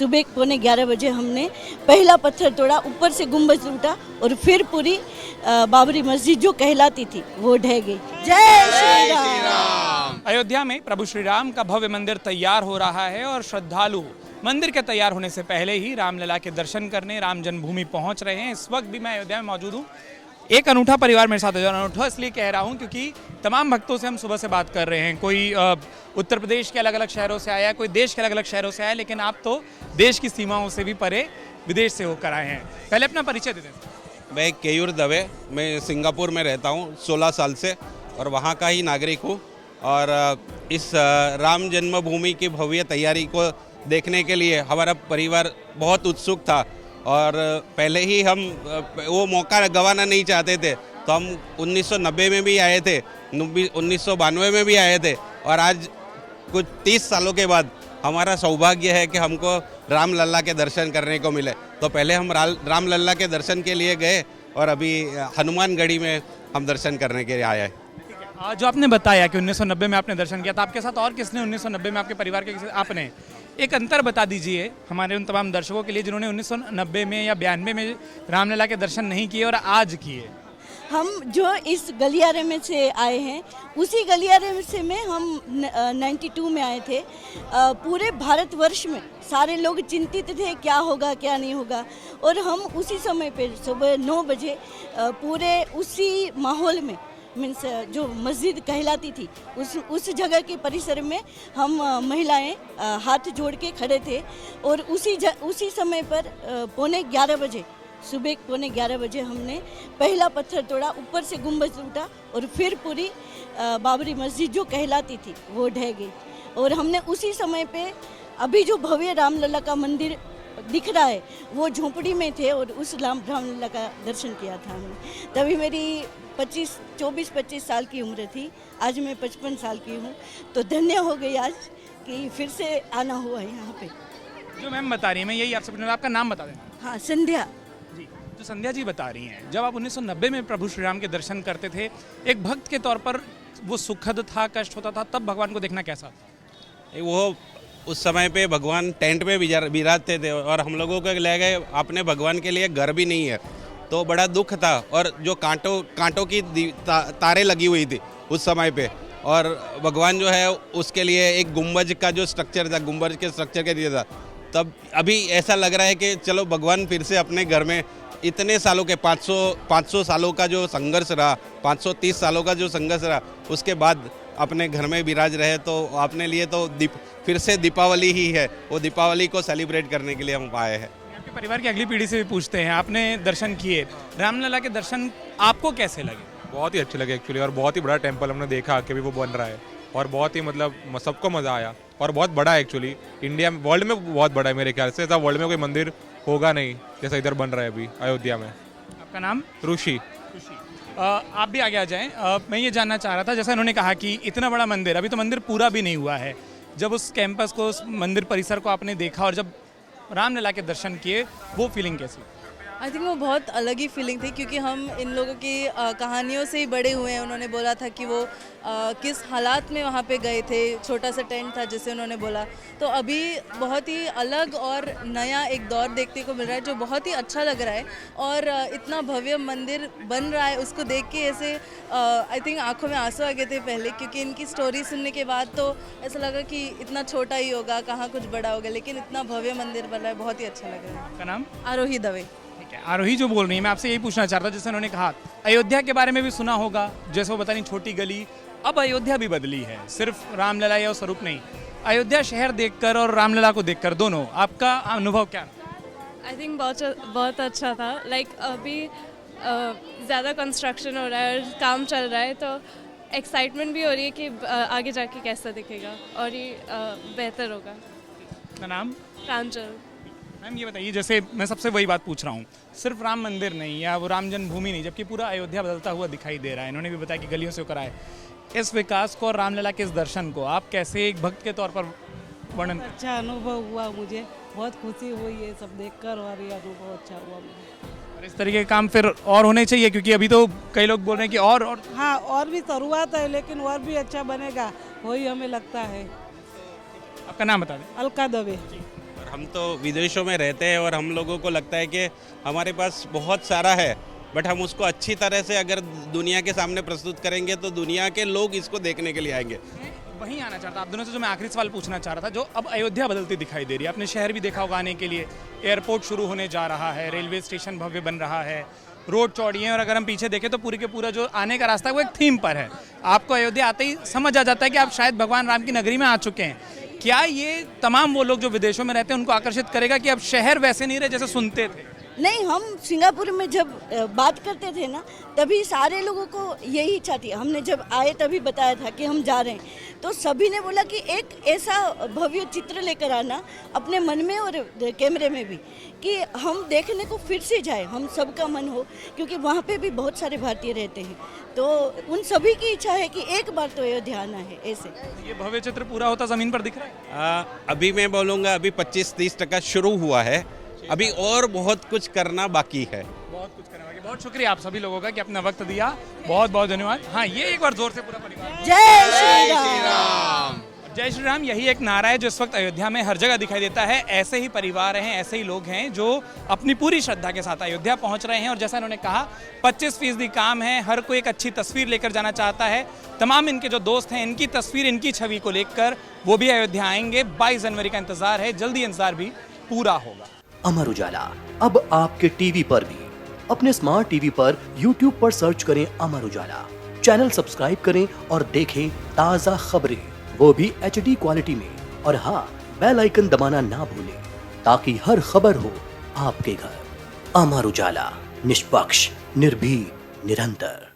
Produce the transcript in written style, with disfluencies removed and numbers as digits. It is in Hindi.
सुबह 11:15 हमने पहला पत्थर तोड़ा, ऊपर से गुंबद टूटा और फिर पूरी बाबरी मस्जिद जो कहलाती थी वो ढह गई। जय श्री राम। अयोध्या में प्रभु श्री राम का भव्य मंदिर तैयार हो रहा है और श्रद्धालु मंदिर के तैयार होने से पहले ही रामलला के दर्शन करने राम जन्मभूमि पहुंच रहे हैं। इस वक्त भी मैं अयोध्या में मौजूद हूं। एक अनूठा परिवार मेरे साथ है। अनूठा इसलिए कह रहा हूं क्योंकि तमाम भक्तों से हम सुबह से बात कर रहे हैं। कोई उत्तर प्रदेश के अलग अलग शहरों से आया, कोई देश के अलग अलग शहरों से आया, लेकिन आप तो देश की सीमाओं से भी परे विदेश से होकर आए हैं। पहले अपना परिचय दे दें। मैं केयूर दवे, मैं सिंगापुर में रहता हूँ 16 साल से और वहाँ का ही नागरिक हूँ। और इस राम जन्मभूमि की भव्य तैयारी को देखने के लिए हमारा परिवार बहुत उत्सुक था और पहले ही हम वो मौका गंवाना नहीं चाहते थे। तो हम 1990 में भी आए थे, 1992 में भी आए थे और आज कुछ 30 सालों के बाद हमारा सौभाग्य है कि हमको रामलला के दर्शन करने को मिले। तो पहले हम रामलला के दर्शन के लिए गए और अभी हनुमानगढ़ी में हम दर्शन करने के लिए आए हैं। जो आपने बताया कि 1990 में आपने दर्शन किया था, आपके साथ और किसने 1990 में आपके परिवार के आपने एक अंतर बता दीजिए हमारे उन तमाम दर्शकों के लिए जिन्होंने 1990 में या 92 में रामलला के दर्शन नहीं किए और आज किए। हम जो इस गलियारे में से आए हैं उसी गलियारे से में हम 92 में आए थे। पूरे भारतवर्ष में सारे लोग चिंतित थे क्या होगा क्या नहीं होगा, और हम उसी समय पे सुबह 9 बजे पूरे उसी माहौल में मीन्स जो मस्जिद कहलाती थी उस जगह के परिसर में हम महिलाएं हाथ जोड़ के खड़े थे और उसी समय पर 11:15 बजे सुबह 11:15 बजे हमने पहला पत्थर तोड़ा, ऊपर से गुंबद टूटा और फिर पूरी बाबरी मस्जिद जो कहलाती थी वो ढह गई। और हमने उसी समय पे अभी जो भव्य रामलला का मंदिर दिख रहा है वो झोंपड़ी में थे और उस रामलला का दर्शन किया था हमने। तभी मेरी 24-25 साल की उम्र थी, आज मैं 55 साल की हूँ। तो धन्य हो गई आज कि फिर से आना हुआ है यहाँ पे। जो मैम बता रही हैं, मैं यही आपसे पूछना, आपका नाम बता देना। हाँ, संध्या जी। तो संध्या जी बता रही हैं जब आप 1990 में प्रभु श्री राम के दर्शन करते थे, एक भक्त के तौर पर वो सुखद था, कष्ट होता था, तब भगवान को देखना कैसा था? वो उस समय पे भगवान टेंट में विराजते थे और हम लोगों को ले गए, अपने भगवान के लिए घर भी नहीं है, तो बड़ा दुख था। और जो कांटों की तारें लगी हुई थी उस समय पे, और भगवान जो है उसके लिए एक गुंबज का जो स्ट्रक्चर था, गुंबज के स्ट्रक्चर के लिए था। तब अभी ऐसा लग रहा है कि चलो भगवान फिर से अपने घर में, इतने सालों के 500 सालों का जो संघर्ष रहा, 530 सालों का जो संघर्ष रहा, उसके बाद अपने घर में विराज रहे। तो अपने लिए तो फिर से दीपावली ही है, वो दीपावली को सेलिब्रेट करने के लिए हम आए हैं। आपके परिवार की अगली पीढ़ी से भी पूछते हैं, आपने दर्शन किए, रामलला के दर्शन आपको कैसे लगे? बहुत ही अच्छे लगे एक्चुअली, और बहुत ही बड़ा टेंपल हमने देखा कि भी वो बन रहा है और बहुत ही मतलब सबको मज़ा आया और बहुत बड़ा है एक्चुअली। इंडिया में, वर्ल्ड में बहुत बड़ा है मेरे ख्याल से। ऐसा वर्ल्ड में कोई मंदिर होगा नहीं जैसा इधर बन रहा है अभी अयोध्या में। आपका नाम? ऋषि। आप भी आगे आ जाएं। मैं ये जानना चाह रहा था, जैसा इन्होंने कहा कि इतना बड़ा मंदिर, अभी तो मंदिर पूरा भी नहीं हुआ है, जब उस कैंपस को, उस मंदिर परिसर को आपने देखा और जब रामलला के दर्शन किए, वो फीलिंग कैसी? आई थिंक वो बहुत अलग ही फीलिंग थी क्योंकि हम इन लोगों की कहानियों से ही बड़े हुए हैं। उन्होंने बोला था कि वो किस हालात में वहाँ पे गए थे, छोटा सा टेंट था जैसे उन्होंने बोला। तो अभी बहुत ही अलग और नया एक दौर देखने को मिल रहा है जो बहुत ही अच्छा लग रहा है। और इतना भव्य मंदिर बन रहा है, उसको देख के ऐसे आई थिंक आंखों में आंसू आ गए थे पहले, क्योंकि इनकी स्टोरी सुनने के बाद तो ऐसा लगा कि इतना छोटा ही होगा, कहाँ कुछ बड़ा होगा, लेकिन इतना भव्य मंदिर बन रहा है, बहुत ही अच्छा लग रहा है। आपका नाम? आरोही दवे। आरोही जो बोल रही है, मैं आपसे यही पूछना चाहता था, जैसे उन्होंने कहा अयोध्या के बारे में भी सुना होगा, जैसे वो बता रही छोटी गली, अब अयोध्या भी बदली है, सिर्फ रामलला या स्वरूप नहीं, अयोध्या शहर देखकर और रामलला को देखकर दोनों, आपका अनुभव क्या? आई थिंक बहुत अच्छा था। लाइक अभी ज़्यादा कंस्ट्रक्शन हो रहा है और काम चल रहा है, तो एक्साइटमेंट भी हो रही है कि आगे जाके कैसा दिखेगा और ये बेहतर होगा। आपका नाम? प्रांजल। मैम ये बताइए, जैसे मैं सबसे वही बात पूछ रहा हूँ, सिर्फ राम मंदिर नहीं या वो राम जन्मभूमि नहीं, जबकि पूरा अयोध्या बदलता हुआ दिखाई दे रहा है, इन्होंने भी बताया कि गलियों से होकर आए, इस विकास को और रामलला के इस दर्शन को आप कैसे एक भक्त के तौर पर वर्णन? अच्छा अनुभव हुआ, मुझे बहुत खुशी हुई ये सब देखकर और ये अनुभव अच्छा हुआ मुझे। और इस तरीके के काम फिर और होने चाहिए, क्योंकि अभी तो कई लोग बोल रहे हैं कि और हाँ, और भी शुरुआत है लेकिन और भी अच्छा बनेगा, वही हमें लगता है। आपका नाम बता दें। अलका दवे। हम तो विदेशों में रहते हैं और हम लोगों को लगता है कि हमारे पास बहुत सारा है, बट हम उसको अच्छी तरह से अगर दुनिया के सामने प्रस्तुत करेंगे तो दुनिया के लोग इसको देखने के लिए आएंगे। वहीं आना चाहता आप दोनों से जो मैं आखिरी सवाल पूछना चाह रहा था, जो अब अयोध्या बदलती दिखाई दे रही है, आपने शहर भी देखा होगा आने के लिए, एयरपोर्ट शुरू होने जा रहा है, रेलवे स्टेशन भव्य बन रहा है, रोड चौड़ी है, और अगर हम पीछे देखें तो पूरे के पूरा जो आने का रास्ता है वो एक थीम पर है। आपको अयोध्या आते ही समझ आ जाता है कि आप शायद भगवान राम की नगरी में आ चुके हैं। क्या ये तमाम वो लोग जो विदेशों में रहते हैं उनको आकर्षित करेगा कि अब शहर वैसे नहीं रहे जैसे सुनते थे? नहीं, हम सिंगापुर में जब बात करते थे ना, तभी सारे लोगों को यही इच्छा थी। हमने जब आए तभी बताया था कि हम जा रहे हैं, तो सभी ने बोला कि एक ऐसा भव्य चित्र लेकर आना अपने मन में और कैमरे में भी, कि हम देखने को फिर से जाए, हम सबका मन हो, क्योंकि वहाँ पे भी बहुत सारे भारतीय रहते हैं। तो उन सभी की इच्छा है कि एक बार तो अयोध्या आना है। ऐसे ये भव्य चित्र पूरा होता ज़मीन पर दिख रहा है? अभी मैं बोलूँगा अभी 25-30% शुरू हुआ है, अभी और बहुत कुछ करना बाकी है। बहुत कुछ करने वाली। बहुत शुक्रिया आप सभी लोगों का कि अपना वक्त दिया, बहुत बहुत धन्यवाद। हाँ, ये एक बार जोर से पूरा परिवार जय श्री राम। जय श्री राम, यही एक नारा है जो इस वक्त अयोध्या में हर जगह दिखाई देता है। ऐसे ही परिवार हैं, ऐसे ही लोग हैं जो अपनी पूरी श्रद्धा के साथ अयोध्या पहुंच रहे हैं। और जैसा इन्होंने कहा, 25% काम है, हर कोई एक अच्छी तस्वीर लेकर जाना चाहता है। तमाम इनके जो दोस्त हैं, इनकी तस्वीर, इनकी छवि को लेकर वो भी अयोध्या आएंगे। 22 जनवरी का इंतजार है, जल्दी इंतजार भी पूरा होगा। अमर उजाला अब आपके टीवी पर भी। अपने स्मार्ट टीवी पर YouTube पर सर्च करें अमर उजाला, चैनल सब्सक्राइब करें और देखें ताज़ा खबरें, वो भी HD क्वालिटी में। और हाँ, बेल आइकन दबाना ना भूलें ताकि हर खबर हो आपके घर। अमर उजाला, निष्पक्ष, निर्भीक, निरंतर।